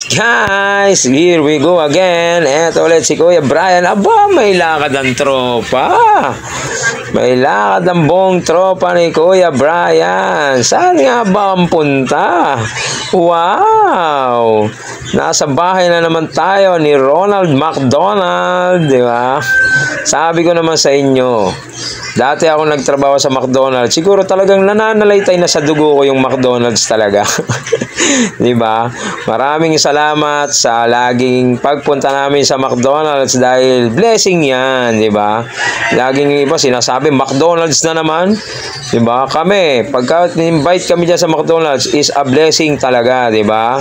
Guys, here we go again. Eto ulit si Kuya Brian. Aba, may lakad ang tropa. May lakad ang buong tropa ni Kuya Brian. Saan nga ba ang punta? Wow! Nasa bahay na naman tayo ni Ronald McDonald, di ba? Sabi ko naman sa inyo, dati ako nagtrabaho sa McDonald's. Siguro talagang nananalaytay na sa dugo ko yung McDonald's talaga. Di ba? Maraming salamat sa laging pagpunta namin sa McDonald's dahil blessing yan, di ba? Laging iba sinasabi, McDonald's na naman. Di ba? Kami, pagka invite kami dyan sa McDonald's is a blessing talaga, di ba?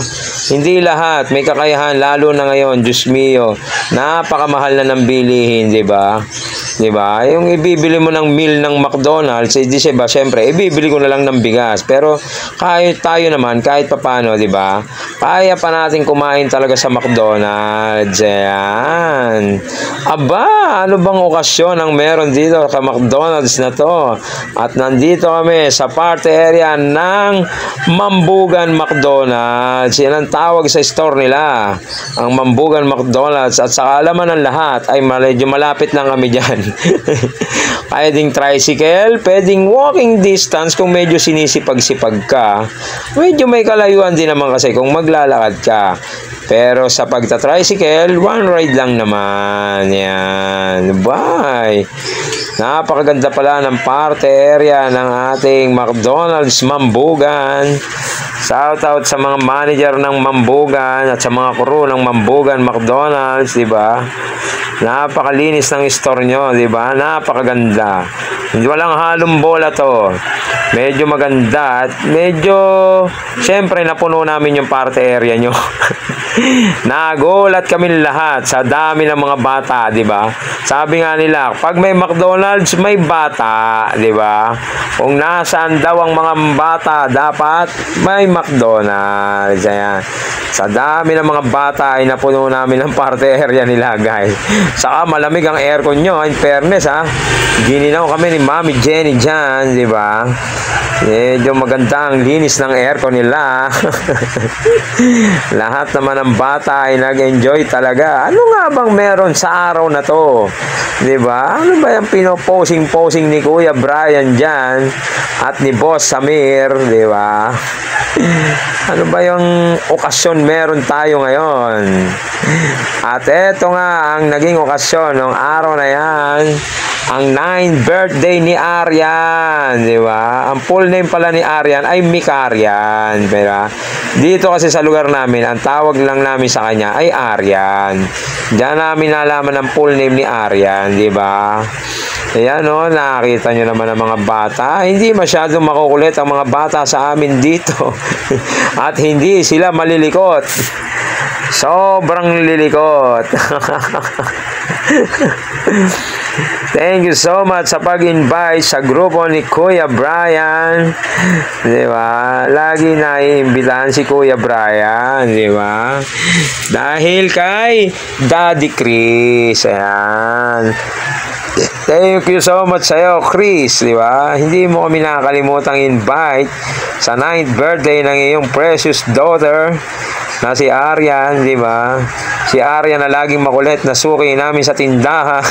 Hindi lahat may kakayahan, lalo na ngayon, Diyos mio, napakamahal na ng bilihin, di ba? Di ba? Yung ibibili mo ng meal ng McDonald's, di siya ba, syempre, ibibili ko na lang ng bigas. Pero kahit tayo naman, kahit papano, di ba? Kaya pa natin kumain talaga sa McDonald's. Ayan. Aba, ano bang okasyon ang meron dito sa McDonald's na to? At nandito kami sa party area ng Mambugan McDonald's. Yan ang tawag sa store nila, ang Mambugan McDonald's. At sa kaalaman ng lahat, ay medyo malapit lang kami dyan. Pwedeng tricycle, pwedeng walking distance kung medyo sinisipag-sipag ka. Medyo may kalayuan din naman kasi kung maglalakad ka. Pero sa pagta-tricycle, one ride lang naman. Yan. Bye! Napakaganda pala ng party area ng ating McDonald's Mambugan. Shout out sa mga manager ng Mambugan at sa mga crew ng Mambugan McDonald's, di ba? Napakalinis ng store nyo, di ba? Napakaganda. Hindi walang halong bola to. Medyo maganda at medyo, syempre, napuno namin yung party area nyo. Nagulat kami lahat sa dami ng mga bata, di ba? Sabi nga nila, pag may McDonald's, may bata, di ba? Kung nasaan daw ang mga bata, dapat may McDonald's. Ayan. Sa dami ng mga bata ay napuno namin ang party area nila, guys. Saka malamig ang aircon nyo, in fairness, ha. Gininaw kami ni Mami Jenny dyan, di ba? Medyo maganda ang linis ng aircon nila. Lahat naman ng bata ay nag-enjoy talaga. Ano nga bang meron sa araw na to? Diba? Ano ba yung pinoposing-posing ni Kuya Brian dyan? At ni Boss Samir, diba? Ano ba yung okasyon meron tayo ngayon? At eto nga ang naging okasyon ng araw na yan. Ang 9th birthday ni Arian, di ba? Ang full name pala ni Arian ay Mikarian, di ba? Dito kasi sa lugar namin, ang tawag lang namin sa kanya ay Arian. Diyan namin nalaman ang full name ni Arian, di ba? Ayan o, nakakita nyo naman ang mga bata. Hindi masyadong makukulit ang mga bata sa amin dito. At hindi sila malilikot. Sobrang lilikot. Thank you so much sa pag-invite sa grupo ni Kuya Brian. Di ba? Lagi naiimbitahan si Kuya Brian, di ba? Dahil kay Daddy Chris. Ayan. Thank you so much sa'yo, Chris, di ba? Hindi mo kami nakakalimutang invite sa 9th birthday ng iyong precious daughter na si Arian, di ba? Si Arian na laging makulit na suki namin sa tindahan.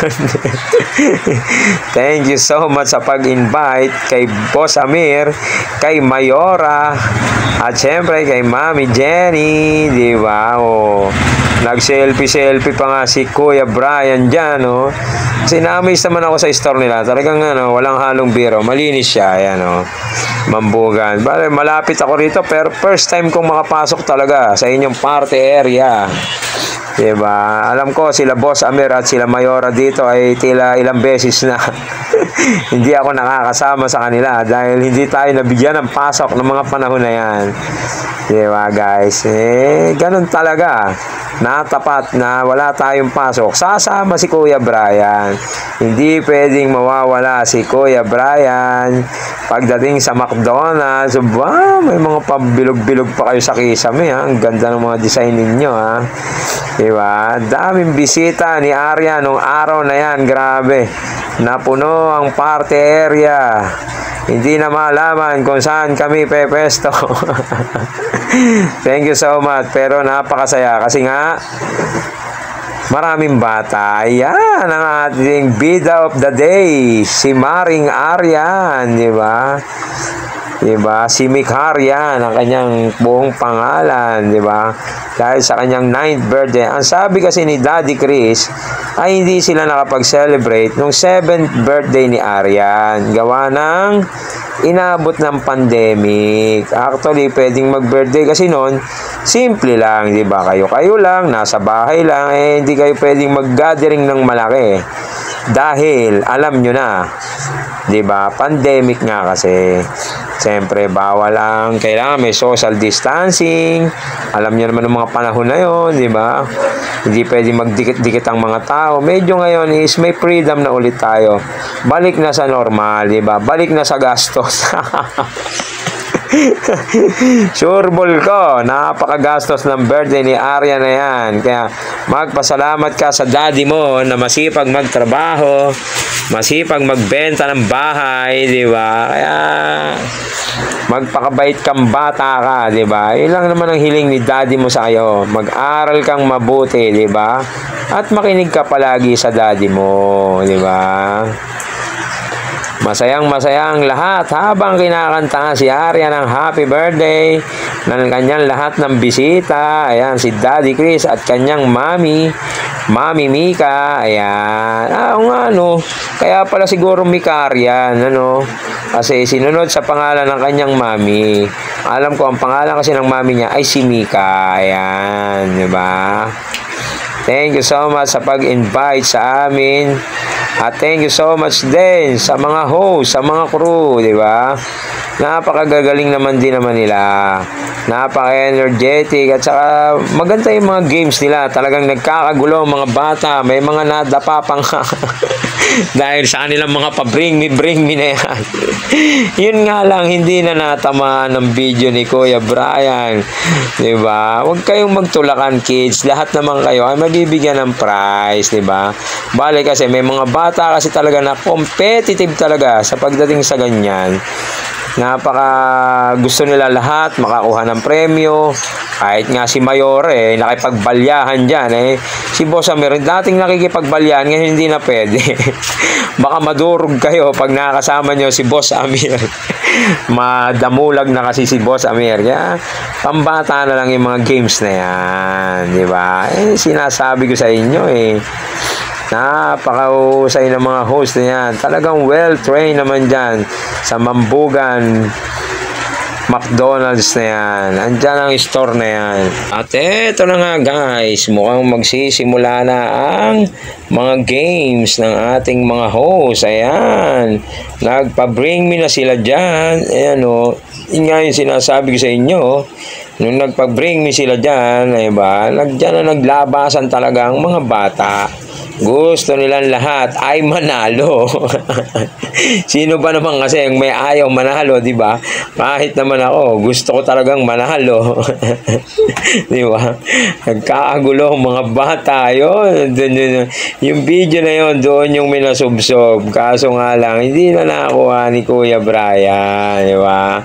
Thank you so much sa pag-invite kay Boss Amir, kay Mayora, at syempre kay Mami Jenny, di ba? Oh, nag-selfie pa nga si Kuya Brian dyan, oh. Sinamaze naman ako sa store nila. Talagang walang halong biro. Malinis siya. Ayan, oh. Mambugan. Bale, malapit ako rito pero first time kong makapasok talaga sa inyong party area. Diba? Alam ko sila Boss Amir at sila Mayora dito ay tila ilang beses na hindi ako nakakasama sa kanila dahil hindi tayo nabigyan ng pasok ng mga panahon na yan. Diba, guys? Ganun talaga. Natapat na wala tayong pasok. Sasama si Kuya Brian. Hindi pwedeng mawawala si Kuya Brian. Pagdating sa McDonald's, wow, may mga pabilog-bilog pa kayo sa kisame, ha? Ang ganda ng mga design ninyo, ha? Diba? Daming bisita ni Arya nung araw na yan. Grabe. Napuno ang party area. Hindi na malaman kung saan kami pepesto. Thank you so much. Pero napakasaya kasi nga maraming bata. Ayan ang ating bida of the day. Si Maring Aryan, di ba? Diba? Si Mikarian, ang kanyang buong pangalan, diba? Dahil sa kanyang 9th birthday. Ang sabi kasi ni Daddy Chris, ay hindi sila nakapag-celebrate nung 7th birthday ni Aryan. Gawa ng inabot ng pandemic. Actually, pwedeng mag-birthday kasi noon, simple lang, diba? Kayo lang, nasa bahay lang, hindi kayo pwedeng mag-gathering ng malaki. Dahil, alam nyo na, diba? Pandemic nga kasi. Siyempre, bawal lang. Kailangan may social distancing. Alam niyo naman ng mga panahon na yon, di ba? Hindi pwede magdikit-dikit ang mga tao. Medyo ngayon is may freedom na ulit tayo. Balik na sa normal, di ba? Balik na sa gastos. Sureball ko, napakagastos ng birthday ni Arya na yan. Kaya magpasalamat ka sa daddy mo na masipag magtrabaho, masipag magbenta ng bahay, di ba? Kaya magpakabait kang bata ka, di ba? Yun lang naman ang hiling ni daddy mo sa iyo. Mag-aral kang mabuti, di ba? At makinig ka palagi sa daddy mo, di ba? Masayang-masaya ang lahat habang kinakanta si Arya ng happy birthday ng kanyang lahat ng bisita. Ayan, si Daddy Chris at kanyang Mami Mika. Ayan. No. Kaya pala siguro Mikarian, ano. Kasi sinunod sa pangalan ng kanyang mami. Alam ko, ang pangalan kasi ng mami niya ay si Mika. Ayan, di ba? Thank you so much sa pag-invite sa amin. At thank you so much din sa mga host, sa mga crew, di ba? Napakagagaling naman din naman nila. Napaka-energetic at saka maganda yung mga games nila. Talagang nagkakagulo mga bata. May mga nadapa pang dahil sa kanilang mga bring me na yan. Yun nga lang, hindi na natamaan ng video ni Kuya Brian. Diba? Huwag kayong magtulakan, kids. Lahat naman kayo ay mabibigyan ng prize. Diba? Bale kasi may mga bata kasi talaga na competitive talaga sa pagdating sa ganyan. Napaka gusto nila lahat makakuha ng premyo. Kahit nga si Mayor nakipagbalyahan dyan si Boss Amir dating nakikipagbalyahan, ngayon hindi na pwede. Baka madurog kayo pag nakakasama nyo si Boss Amir. Madamulag na kasi si Boss Amir. Kaya pambata na lang yung mga games na yan, di ba? Sinasabi ko sa inyo napakahusay ng mga host na yan. Talagang well-trained naman dyan sa Mambugan McDonald's na yan. Andyan ang store na yan. At eto na nga guys, mukhang magsisimula na ang mga games ng ating mga host. Ayan, nagpa-bring me na sila dyan. Ayan yun nga yung sinasabi ko sa inyo. Nung nagpa-bring me sila dyan, diba? Dyan na naglabasan talaga ang mga bata. Gusto nilang lahat ay manalo. Sino ba naman kasi ang may ayaw manalo, di ba? Kahit naman ako, gusto ko talagang manalo. Di ba? Nagkakagulo ang mga bata. Yun. Yung video na yun, doon yung minasubsob. Kaso nga lang, hindi na nakakuha ni Kuya Brian. Di ba?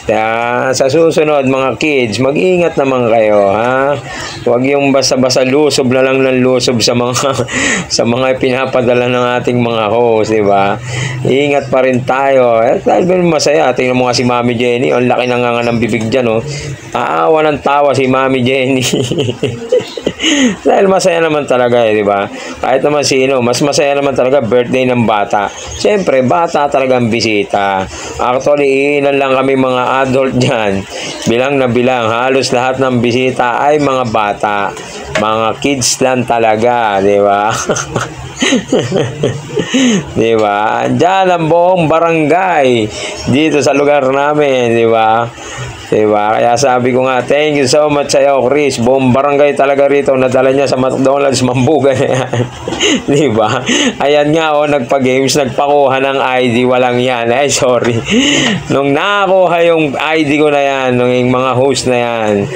Kaya sa susunod mga kids, mag-ingat naman kayo, ha? Huwag yung basta-basta lusob na lang ng lusob sa mga pinapadala ng ating mga host, di ba? Ingat pa rin tayo. Dahil masaya, tingnan mo nga si Mami Jenny, ang laki na nga ng bibig dyan, Taawa ng tawa si Mami Jenny. Dahil masaya naman talaga di ba? Kahit naman sino, mas masaya naman talaga birthday ng bata. Siyempre, bata talagang bisita. Actually, ilan lang kami mga adult dyan. Bilang na bilang, halos lahat ng bisita ay mga bata. Mga kids lang talaga, di ba? Di ba? Diyan ang buong barangay dito sa lugar namin, di ba? Diba? Kaya sabi ko nga, thank you so much sa iyo, Chris. Buong barangay talaga rito, nadala niya sa McDonald's, Mambugan. Diba? Ayan nga, nagpa-games, nagpakuha ng ID, walang yan. Ay, sorry. Nung nakakuha yung ID ko na yan, nung yung mga host na yan,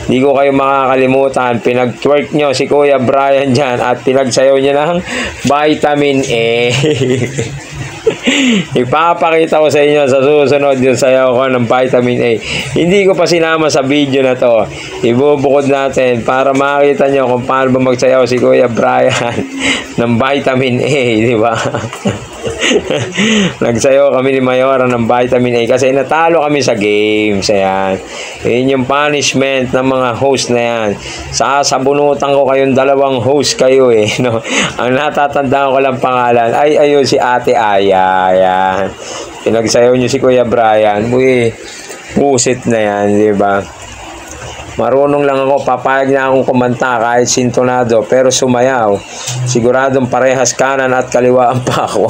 di ko kayo makakalimutan. Pinag-twerk nyo si Kuya Brian dyan at pinagsayaw niya ng Vitamin A. Ipapakita ko sa inyo sa susunod yung sayaw ko ng vitamin A. Hindi ko pa sinama sa video na to. Ibubukod natin para makita nyo kung paano ba magsayaw si Kuya Brian ng vitamin A, di ba? Nagsayaw kami ni Mayora ng vitamin A kasi natalo kami sa games. Ayan. Yun yung punishment ng mga host na yan. Sasabunutan ko kayong dalawang host kayo eh. No? Ang natatandaan ko lang pangalan ay ayun si Ate Aya. Ayan. Pinagsayaw niyo si Kuya Brian. Uy, pusit na yan, di ba? Marunong lang ako, papayag na akong kumanta kahit sintonado, pero sumayaw. Siguradong parehas kanan at kaliwa ang pako.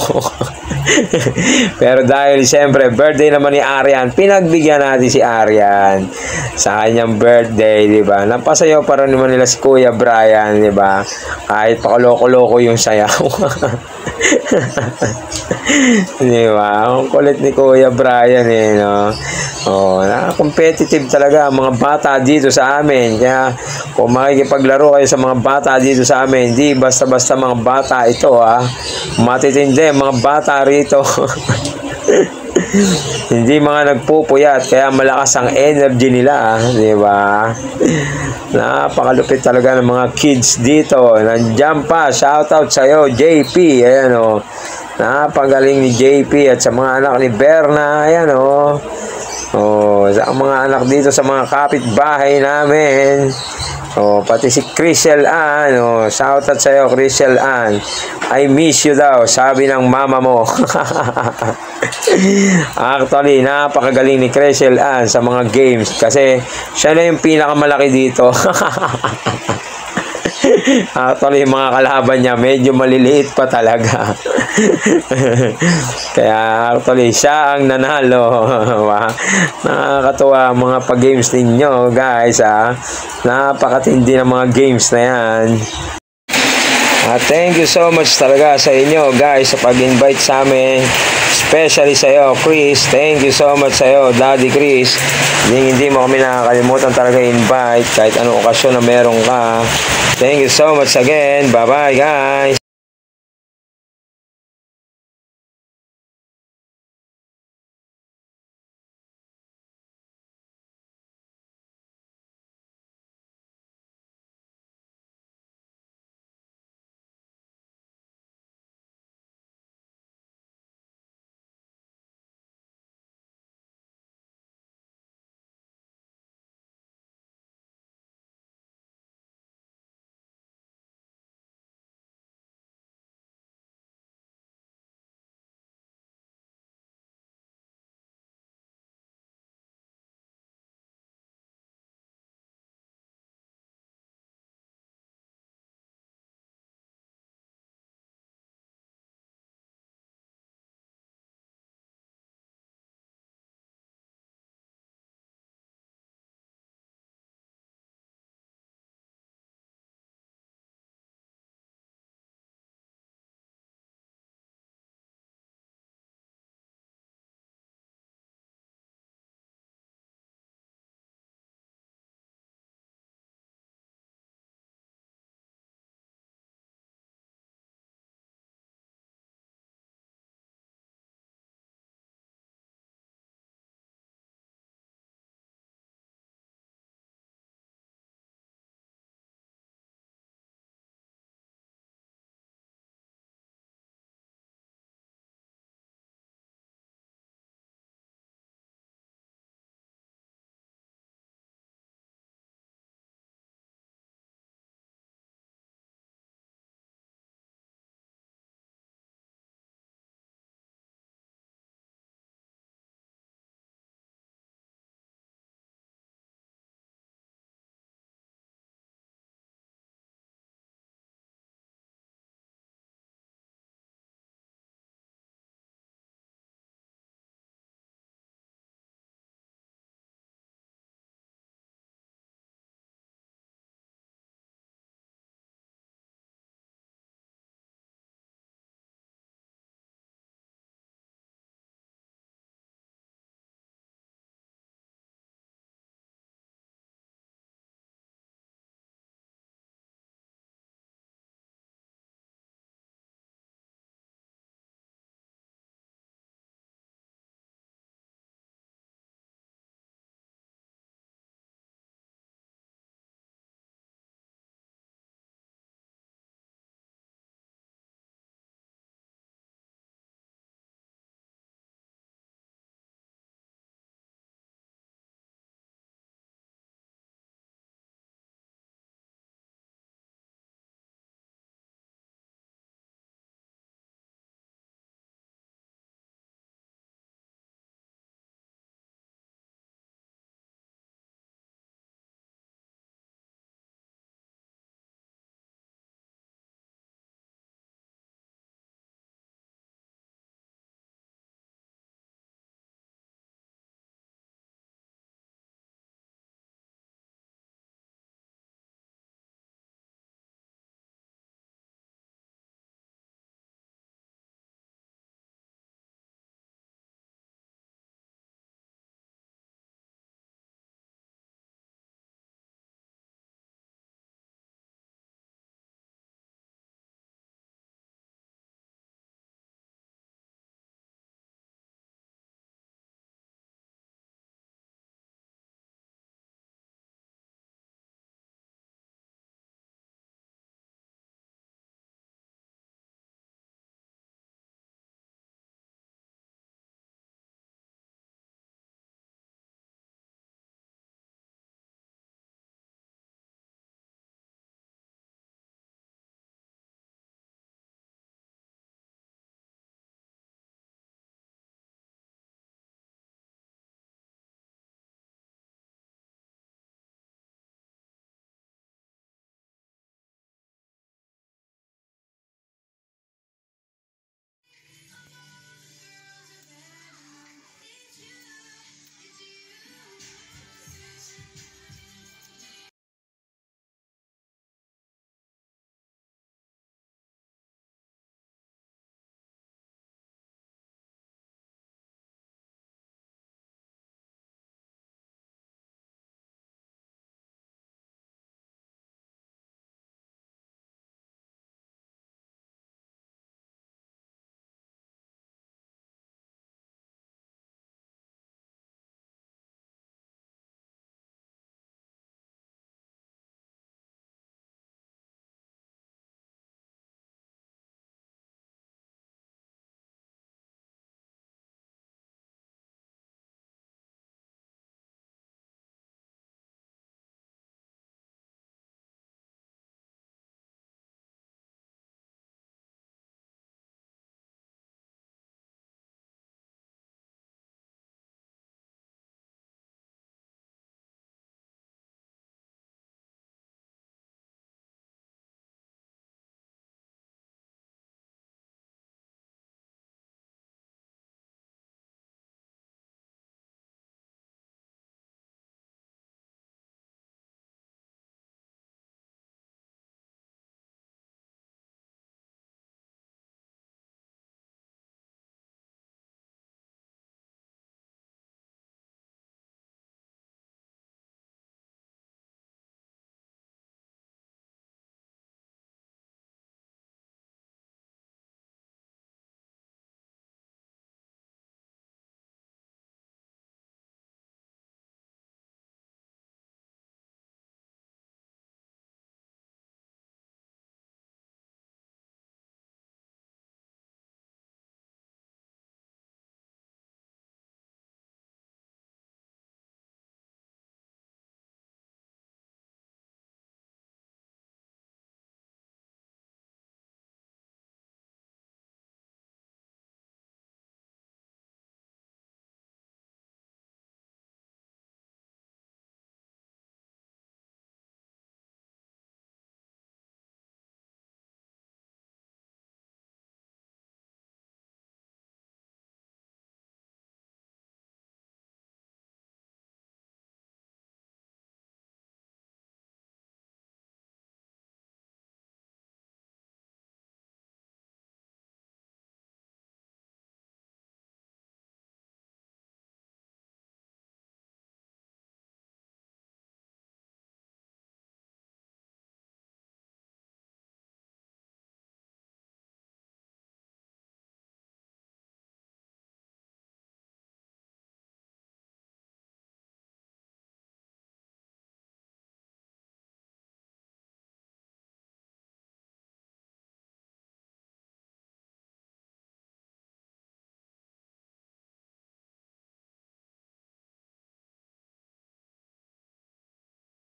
Pero dahil siyempre, birthday naman ni Arian, pinagbigyan natin si Arian sa kanyang birthday, di ba? Napasayaw pa rin naman nila si Kuya Brian, di ba? Kahit pakaloko-loko yung sayaw. Di ba? Ang kulit ni Kuya Brian eh, no? Oh, competitive talaga ang mga bata dito sa amin. Kaya kung makikipaglaro kayo sa mga bata dito sa amin, hindi basta-basta mga bata ito, ha. Matitindi mga bata rito. Hindi mga nagpupuyat, kaya malakas ang energy nila, di ba? Napakalupit talaga ng mga kids dito. Nandiyan pa, shoutout sa'yo, JP. Ayan o. Napagaling ni JP at sa mga anak ni Berna. Ayan o. Oh, sa mga anak dito sa mga kapitbahay namin. Oh, pati si Crystal Ann. Oh, shoutout sa iyo, Crystal Ann. I miss you daw, sabi ng mama mo. Actually, napakagaling ni Crystal Ann sa mga games kasi siya na yung pinakamalaki dito. Actually, mga kalaban niya medyo maliliit pa talaga. Kaya actually siya ang nanalo. Nakakatuwa mga pag-games ninyo, guys, ha. Napakatindi ng mga games na yan. Thank you so much talaga sa inyo, guys, sa pag-invite sa amin. Especially sa iyo, Chris. Thank you so much sa iyo, Daddy Chris. Hindi mo kami nakakalimutan talaga invite kahit anong okasyon na meron ka. Thank you so much again. Bye-bye, guys.